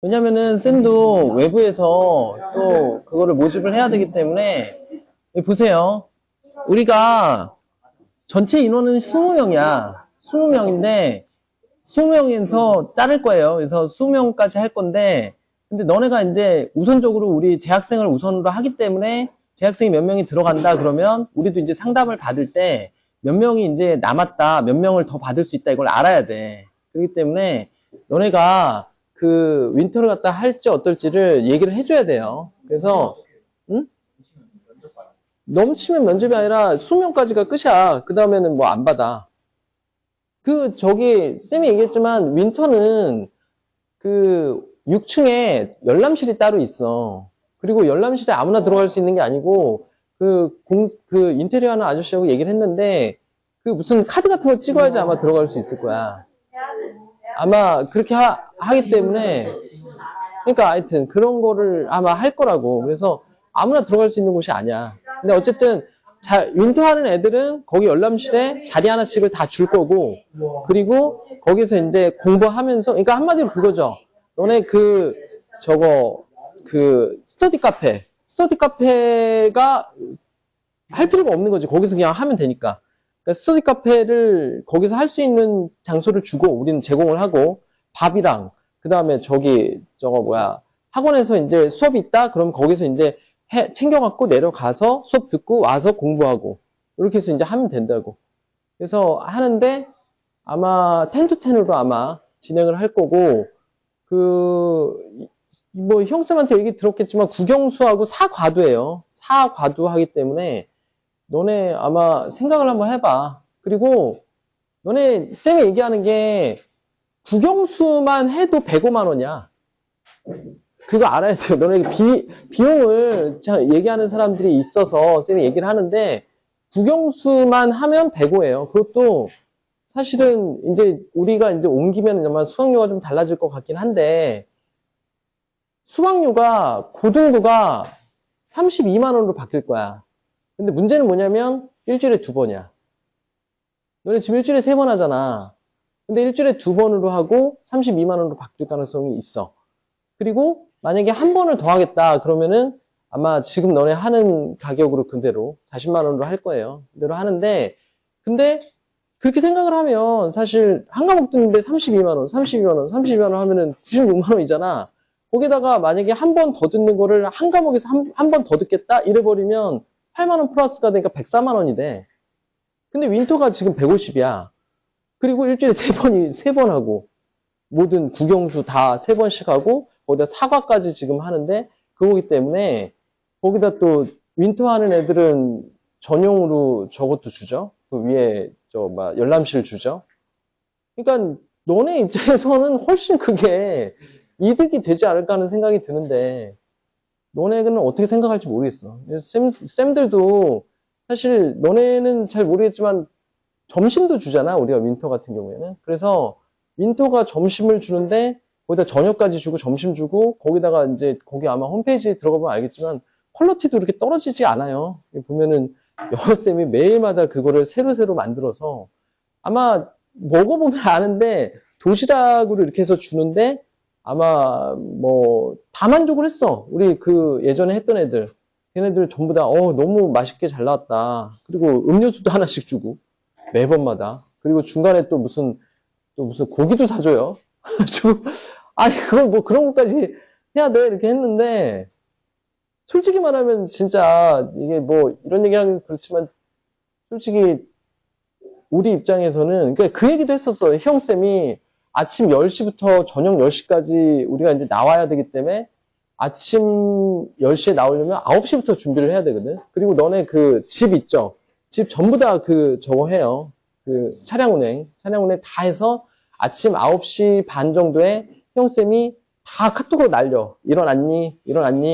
왜냐면은 쌤도 외부에서 또 그거를 모집을 해야 되기 때문에 여기 보세요. 우리가 전체 인원은 20명이야. 20명인데 20명에서 자를 거예요. 그래서 20명까지 할 건데 근데 너네가 이제 우선적으로 우리 재학생을 우선으로 하기 때문에 재학생이 몇 명이 들어간다 그러면 우리도 이제 상담을 받을 때 몇 명이 이제 남았다, 몇 명을 더 받을 수 있다 이걸 알아야 돼. 그렇기 때문에 너네가 그 윈터를 갖다 할지 어떨지를 얘기를 해줘야 돼요. 그래서 응? 넘치면 면접이 아니라 수명까지가 끝이야. 그 다음에는 뭐 안 받아. 저기 쌤이 얘기했지만 윈터는 그 6층에 열람실이 따로 있어. 그리고 열람실에 아무나 들어갈 수 있는 게 아니고 그 인테리어 하는 아저씨하고 얘기를 했는데 그 무슨 카드 같은 거 찍어야지 아마 들어갈 수 있을 거야. 아마 그렇게 하기 때문에 그러니까 하여튼 그런 거를 아마 할 거라고. 그래서 아무나 들어갈 수 있는 곳이 아니야. 근데 어쨌든 윈터 하는 애들은 거기 열람실에 자리 하나씩을 다 줄 거고 그리고 거기서 이제 공부하면서 그러니까 한마디로 그거죠. 너네 스터디 카페가 할 필요가 없는 거지. 거기서 그냥 하면 되니까. 그러니까 스터디 카페를 거기서 할 수 있는 장소를 주고 우리는 제공을 하고 밥이랑 그다음에 학원에서 이제 수업이 있다 그럼 거기서 이제 챙겨갖고 내려가서 수업 듣고 와서 공부하고 이렇게 해서 이제 하면 된다고. 그래서 하는데 아마 10to10으로 아마 진행을 할 거고 뭐 형쌤한테 얘기 들었겠지만 국영수하고 사과두예요. 사과두 하기 때문에 너네 아마 생각을 한번 해봐. 그리고 너네 쌤이 얘기하는 게 국영수만 해도 105만 원이야. 그거 알아야 돼요. 너네 비용을 얘기하는 사람들이 있어서 쌤이 얘기를 하는데 국영수만 하면 105예요. 그것도 사실은 이제 우리가 이제 옮기면 아마 수강료가 좀 달라질 것 같긴 한데 수강료가 고등부가 32만 원으로 바뀔 거야. 근데 문제는 뭐냐면 일주일에 2번이야. 너네 지금 일주일에 3번 하잖아. 근데 일주일에 2번으로 하고 32만 원으로 바뀔 가능성이 있어. 그리고 만약에 한 번을 더 하겠다 그러면은 아마 지금 너네 하는 가격으로 그대로 40만 원으로 할 거예요. 그대로 하는데 근데 그렇게 생각을 하면 사실 한 과목 듣는데 32만 원, 32만 원, 32만 원 하면은 96만 원이잖아. 거기다가 만약에 한 번 더 듣는 거를 한 과목에서 한 번 더 듣겠다 이래버리면 8만 원 플러스가 되니까 104만 원이 돼. 근데 윈터가 지금 150이야. 그리고 일주일에 3번 하고 모든 국영수 다 3번씩 하고 거기다 사과까지 지금 하는데 그거기 때문에 거기다 또 윈터 하는 애들은 전용으로 저것도 주죠. 그 위에 열람실 주죠. 그러니까 너네 입장에서는 훨씬 그게 이득이 되지 않을까 하는 생각이 드는데 너네는 어떻게 생각할지 모르겠어. 쌤들도 사실 너네는 잘 모르겠지만 점심도 주잖아. 우리가 윈터 같은 경우에는. 그래서 윈터가 점심을 주는데 거기다 저녁까지 주고 점심 주고 거기다가 이제 거기 아마 홈페이지에 들어가 보면 알겠지만 퀄리티도 그렇게 떨어지지 않아요. 보면은 여쌤이 매일마다 그거를 새로 만들어서 아마 먹어보면 아는데 도시락으로 이렇게 해서 주는데 아마 뭐 다 만족을 했어. 우리 예전에 했던 애들. 걔네들 전부 다 너무 맛있게 잘 나왔다. 그리고 음료수도 하나씩 주고 매번마다. 그리고 중간에 또 무슨 고기도 사줘요. 아니 그걸 뭐 그런 것까지 해야 돼 이렇게 했는데 솔직히 말하면 진짜 이게 뭐 이런 얘기하기 그렇지만 솔직히 우리 입장에서는 그러니까 그 얘기도 했었어. 형쌤이 아침 10시부터 저녁 10시까지 우리가 이제 나와야 되기 때문에 아침 10시에 나오려면 9시부터 준비를 해야 되거든. 그리고 너네 그 집 있죠? 집 전부 다 저거 해요. 차량 운행 다 해서 아침 9시 반 정도에 형쌤이 다 카톡으로 날려. 일어났니?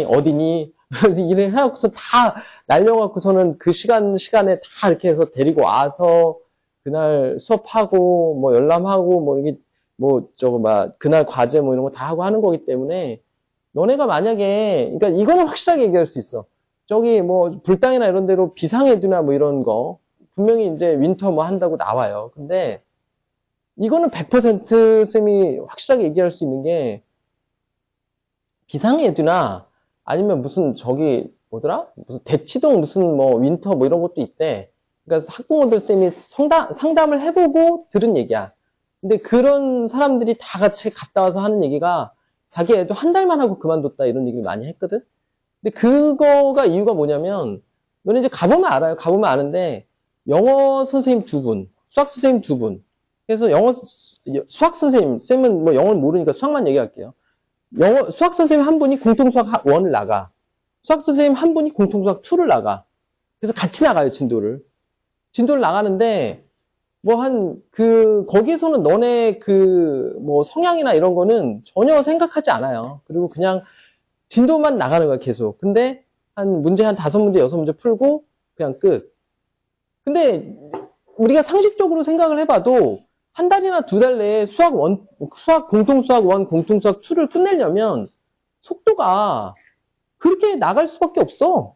어디니? 그래서 일을 해갖고서 다 날려갖고서는 그 시간에 다 이렇게 해서 데리고 와서 그날 수업하고 뭐 열람하고 뭐 이게 그날 과제 뭐 이런 거 다 하고 하는 거기 때문에 너네가 만약에 그러니까 이거는 확실하게 얘기할 수 있어. 저기 뭐 불당이나 이런 데로 비상해두나 뭐 이런 거 분명히 이제 윈터 뭐 한다고 나와요. 근데 이거는 100% 쌤이 확실하게 얘기할 수 있는 게 비상예두나 아니면 무슨 저기 뭐더라? 무슨 대치동 무슨 뭐 윈터 뭐 이런 것도 있대. 그러니까 학부모들 쌤이 상담을 해보고 들은 얘기야. 근데 그런 사람들이 다 같이 갔다 와서 하는 얘기가 자기 애도 한 달만 하고 그만뒀다 이런 얘기를 많이 했거든. 근데 그거가 이유가 뭐냐면 너네 이제 가보면 알아요. 가보면 아는데 영어 선생님 두 분, 수학 선생님 두 분. 그래서 수학 선생님, 쌤은 뭐 영어를 모르니까 수학만 얘기할게요. 수학 선생님 한 분이 공통수학 1을 나가. 수학 선생님 한 분이 공통수학 2를 나가. 그래서 같이 나가요, 진도를. 진도를 나가는데, 거기에서는 너네 뭐 성향이나 이런 거는 전혀 생각하지 않아요. 그리고 그냥 진도만 나가는 거야, 계속. 근데 문제 한 5문제, 6문제 풀고, 그냥 끝. 근데 우리가 상식적으로 생각을 해봐도, 한 달이나 2달 내에 공통수학 1, 공통수학 2를 끝내려면, 속도가 그렇게 나갈 수밖에 없어.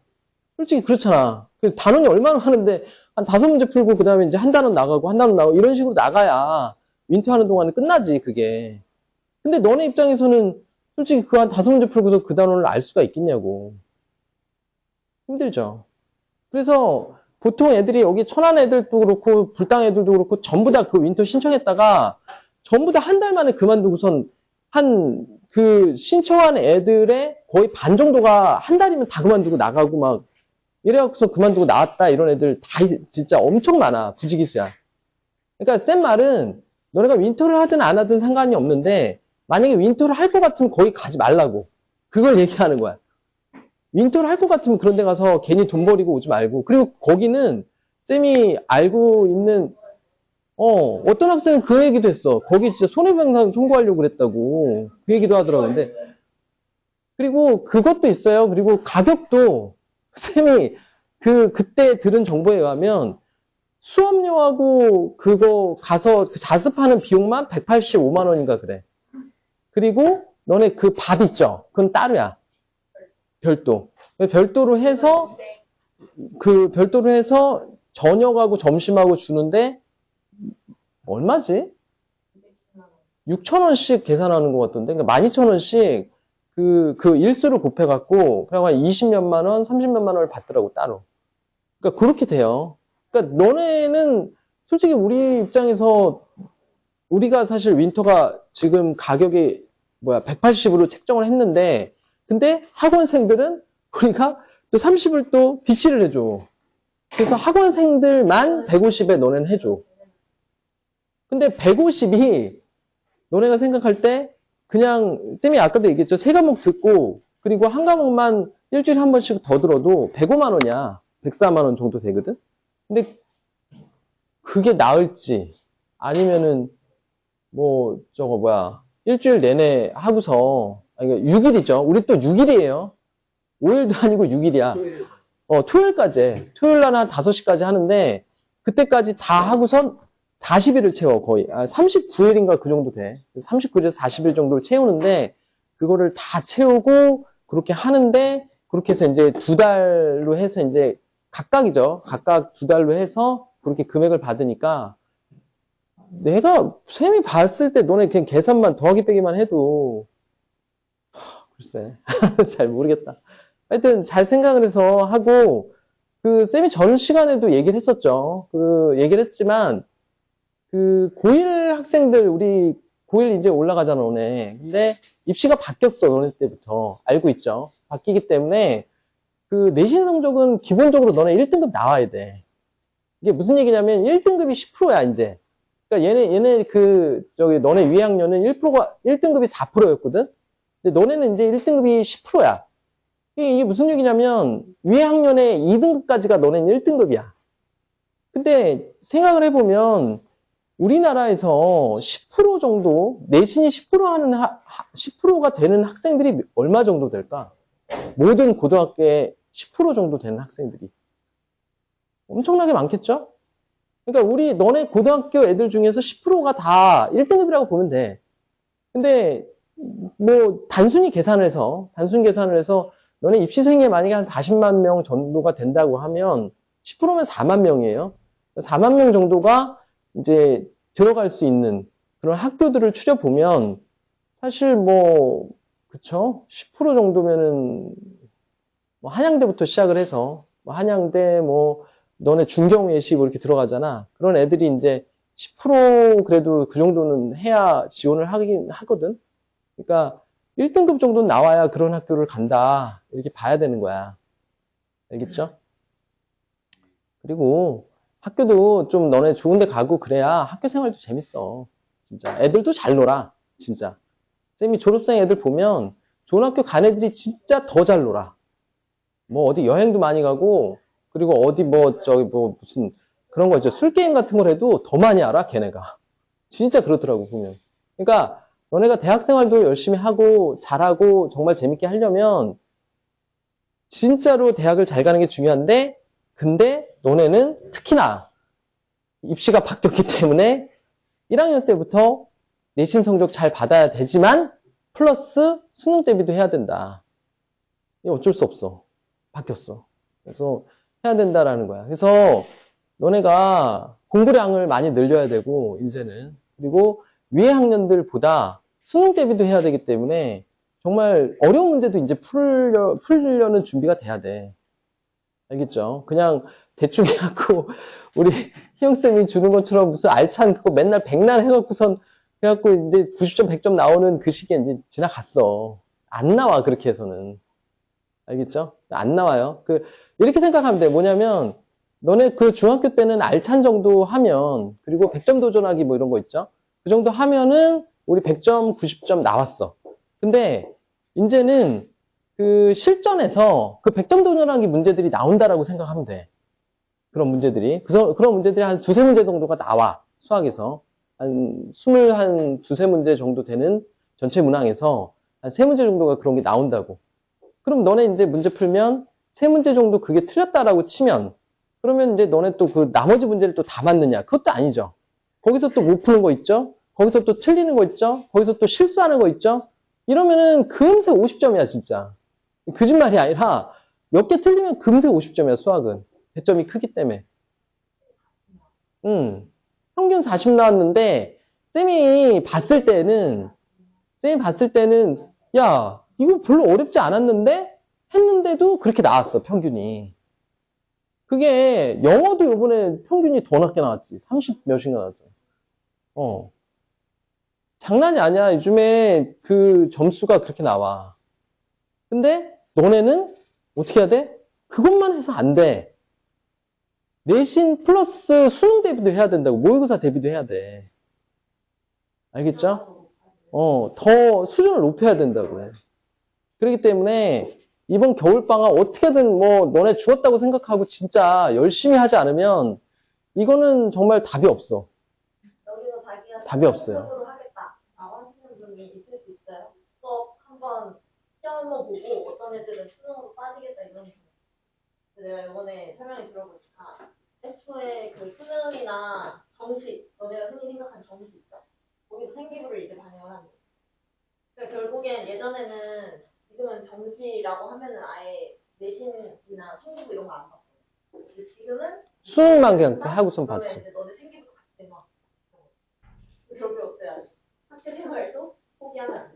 솔직히 그렇잖아. 단원이 얼마나 하는데, 한 5문제 풀고, 그 다음에 이제 한 단원 나가고, 한 단원 나가고, 이런 식으로 나가야, 윈터 하는 동안은 끝나지, 그게. 근데 너네 입장에서는, 솔직히 그 한 5문제 풀고서 그 단원을 알 수가 있겠냐고. 힘들죠. 그래서, 보통 애들이 여기 천안 애들도 그렇고, 불당 애들도 그렇고, 전부 다 그 윈터 신청했다가, 전부 다 한 달 만에 그만두고선, 신청한 애들의 거의 반 정도가 한 달이면 다 그만두고 나가고 막, 이래갖고서 그만두고 나왔다 이런 애들 다 진짜 엄청 많아. 부지기수야. 그러니까 쌤 말은 너네가 윈터를 하든 안 하든 상관이 없는데 만약에 윈터를 할 것 같으면 거기 가지 말라고. 그걸 얘기하는 거야. 윈터를 할 것 같으면 그런 데 가서 괜히 돈 버리고 오지 말고. 그리고 거기는 쌤이 알고 있는 어떤 학생은 그 얘기도 했어. 거기 진짜 손해배상 청구하려고 그랬다고. 그 얘기도 하더라고. 근데 그리고 그것도 있어요. 그리고 가격도 쌤이 그때 들은 정보에 의하면 수업료하고 그거 가서 자습하는 비용만 185만 원인가 그래. 그리고 너네 그 밥 있죠? 그건 따로야. 별도. 별도로 해서 저녁하고 점심하고 주는데 얼마지? 6,000원씩 계산하는 것 같던데. 그러니까 12,000원씩 그 일수를 곱해갖고, 그냥 한 20몇만 원, 30몇만 원을 받더라고, 따로. 그러니까 그렇게 돼요. 그러니까 너네는 솔직히 우리 입장에서 우리가 사실 윈터가 지금 가격이 180으로 책정을 했는데, 근데 학원생들은 우리가 또 30을 또 BC를 해줘. 그래서 학원생들만 150에 너네는 해줘. 근데 150이 너네가 생각할 때 그냥 쌤이 아까도 얘기했죠. 3과목 듣고 그리고 한 과목만 일주일에 한 번씩 더 들어도 105만 원이야. 104만 원 정도 되거든. 근데 그게 나을지 아니면은 일주일 내내 하고서 6일이죠. 우리 또 6일이에요. 5일도 아니고 6일이야. 토요일까지. 토요일 날 한 5시까지 하는데 그때까지 다 하고선 40일을 채워, 거의. 39일인가 그 정도 돼. 39일에서 40일 정도를 채우는데, 그거를 다 채우고, 그렇게 하는데, 그렇게 해서 이제 2달로 해서 이제 각각이죠. 각각 2달로 해서 그렇게 금액을 받으니까, 쌤이 봤을 때 너네 그냥 계산만 더하기 빼기만 해도, 글쎄, 잘 모르겠다. 하여튼 잘 생각을 해서 하고, 쌤이 전 시간에도 얘기를 했었죠. 얘기를 했지만, 고1 학생들, 우리 고1 이제 올라가잖아, 너네. 근데 입시가 바뀌었어, 너네 때부터. 알고 있죠? 바뀌기 때문에 내신 성적은 기본적으로 너네 1등급 나와야 돼. 이게 무슨 얘기냐면 1등급이 10%야, 이제. 그러니까 너네 위 학년은 1등급이 4%였거든? 근데 너네는 이제 1등급이 10%야. 이게 무슨 얘기냐면 위 학년의 2등급까지가 너네는 1등급이야. 근데 생각을 해보면 우리나라에서 10% 정도, 내신이 10%가 되는 학생들이 얼마 정도 될까? 모든 고등학교에 10% 정도 되는 학생들이. 엄청나게 많겠죠? 그러니까 너네 고등학교 애들 중에서 10%가 다 1등급이라고 보면 돼. 근데, 단순히 계산을 해서, 너네 입시생에 만약에 한 40만 명 정도가 된다고 하면, 10%면 4만 명이에요. 4만 명 정도가 이제 들어갈 수 있는 그런 학교들을 추려보면 사실 그쵸? 10% 정도면은, 뭐, 한양대부터 시작을 해서, 뭐 한양대, 뭐, 너네 중경외시 뭐 이렇게 들어가잖아. 그런 애들이 이제 10% 그래도 그 정도는 해야 지원을 하긴 하거든? 그러니까 1등급 정도는 나와야 그런 학교를 간다. 이렇게 봐야 되는 거야. 알겠죠? 그리고 학교도 좀 너네 좋은 데 가고 그래야 학교 생활도 재밌어. 진짜. 애들도 잘 놀아. 진짜. 쌤이 졸업생 애들 보면 좋은 학교 간 애들이 진짜 더 잘 놀아. 뭐 어디 여행도 많이 가고 그리고 어디 뭐 저기 뭐 무슨 그런 거 있죠. 술 게임 같은 걸 해도 더 많이 알아, 걔네가. 진짜 그렇더라고, 보면. 그러니까 너네가 대학 생활도 열심히 하고 잘하고 정말 재밌게 하려면 진짜로 대학을 잘 가는 게 중요한데 근데 너네는 특히나 입시가 바뀌었기 때문에 1학년 때부터 내신 성적 잘 받아야 되지만 플러스 수능 대비도 해야 된다. 이거 어쩔 수 없어. 바뀌었어. 그래서 해야 된다라는 거야. 그래서 너네가 공부량을 많이 늘려야 되고 이제는 그리고 위에 학년들보다 수능 대비도 해야 되기 때문에 정말 어려운 문제도 이제 풀려는 준비가 돼야 돼. 알겠죠? 그냥 대충 해갖고 우리 희영쌤이 주는 것처럼 무슨 알찬 그거 맨날 백날 해갖고선 해갖고 이제 90점, 100점 나오는 그 시기에 이제 지나갔어. 안 나와, 그렇게 해서는. 알겠죠? 안 나와요. 이렇게 생각하면 돼. 뭐냐면, 너네 그 중학교 때는 알찬 정도 하면, 그리고 100점 도전하기 뭐 이런 거 있죠? 그 정도 하면은, 우리 100점, 90점 나왔어. 근데, 이제는 그 실전에서 그 100점 도전하기 문제들이 나온다라고 생각하면 돼. 그런 문제들이. 그런 문제들이 한 두세 문제 정도가 나와. 수학에서. 한 du세 문제 정도 되는 전체 문항에서 한 세 문제 정도가 그런 게 나온다고. 그럼 너네 이제 문제 풀면 세 문제 정도 그게 틀렸다라고 치면 그러면 이제 너네 또 그 나머지 문제를 또 다 맞느냐? 그것도 아니죠. 거기서 또 못 푸는 거 있죠? 거기서 또 틀리는 거 있죠? 거기서 또 실수하는 거 있죠? 이러면은 금세 50점이야, 진짜. 거짓말이 아니라 몇 개 틀리면 금세 50점이야, 수학은. 배점이 크기 때문에. 평균 40 나왔는데 쌤이 봤을 때는 야, 이거 별로 어렵지 않았는데 했는데도 그렇게 나왔어, 평균이. 그게 영어도 이번에 평균이 더 낮게 나왔지. 30 몇인가 나왔잖아. 장난이 아니야. 요즘에 그 점수가 그렇게 나와. 근데 너네는 어떻게 해야 돼? 그것만 해서 안 돼. 내신 플러스 수능 대비도 해야 된다고. 모의고사 대비도 해야 돼. 알겠죠? 더 수준을 높여야 된다고. 그렇기 때문에 이번 겨울방학 어떻게든 뭐 너네 죽었다고 생각하고 진짜 열심히 하지 않으면 이거는 정말 답이 없어. 여기서 자기가 답이 없어요. 수능적으로 하겠다라고 하시는 분이 있을 수 있어요. 수업 한번 시험 한번 보고 어떤 애들은 수능으로 빠지겠다 이런 거. 내가 이번에 설명을 들어보니까 애초에 그 수능이나 정시, 너네가 흔히 생각하는 정시 있죠? 거기서 생기부를 이제 반영을 하는 거예요. 그러니까 결국엔 예전에는 지금은 정시라고 하면은 아예 내신이나 생기부 이런 거 안 봤어요. 근데 지금은 수능만 그냥 하고선 봤지. 이제 너네 생기부도 같이 막 결국에 어때요? 학교 생활도 포기하면 안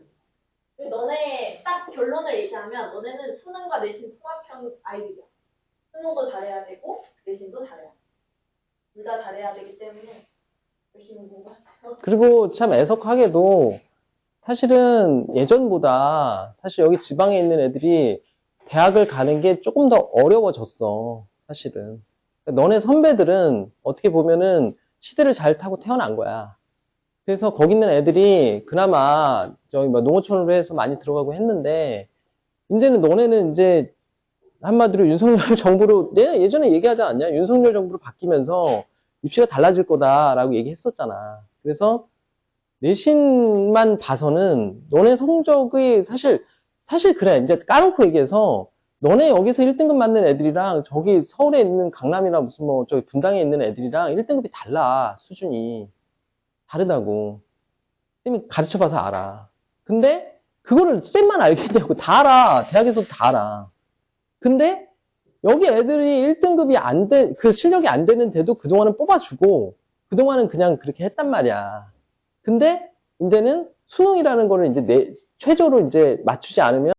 돼. 너네 딱 결론을 얘기하면 너네는 수능과 내신 통합형 아이들이야. 수능도 잘해야 되고 내신도 잘해야 돼. 둘 다 잘해야 되기 때문에 열심히 공부하세요. 그리고 참 애석하게도 사실은 예전보다 사실 여기 지방에 있는 애들이 대학을 가는 게 조금 더 어려워졌어. 사실은. 너네 선배들은 어떻게 보면은 시대를 잘 타고 태어난 거야. 그래서 거기 있는 애들이 그나마 저기 뭐 농어촌으로 해서 많이 들어가고 했는데 이제는 너네는 이제 한마디로 윤석열 정부로 내가 예전에 얘기하지 않았냐? 윤석열 정부로 바뀌면서 입시가 달라질 거다라고 얘기했었잖아. 그래서 내신만 봐서는 너네 성적이 사실 그래. 이제 까놓고 얘기해서 너네 여기서 1등급 맞는 애들이랑 저기 서울에 있는 강남이나 무슨 뭐 저기 분당에 있는 애들이랑 1등급이 달라. 수준이. 다르다고. 쌤이 가르쳐봐서 알아. 근데 그거를 쌤만 알겠냐고. 다 알아. 대학에서도 다 알아. 근데 여기 애들이 1등급이 그 실력이 안 되는데도 그동안은 뽑아주고 그동안은 그냥 그렇게 했단 말이야. 근데 이제는 수능이라는 거를 이제 최저로 이제 맞추지 않으면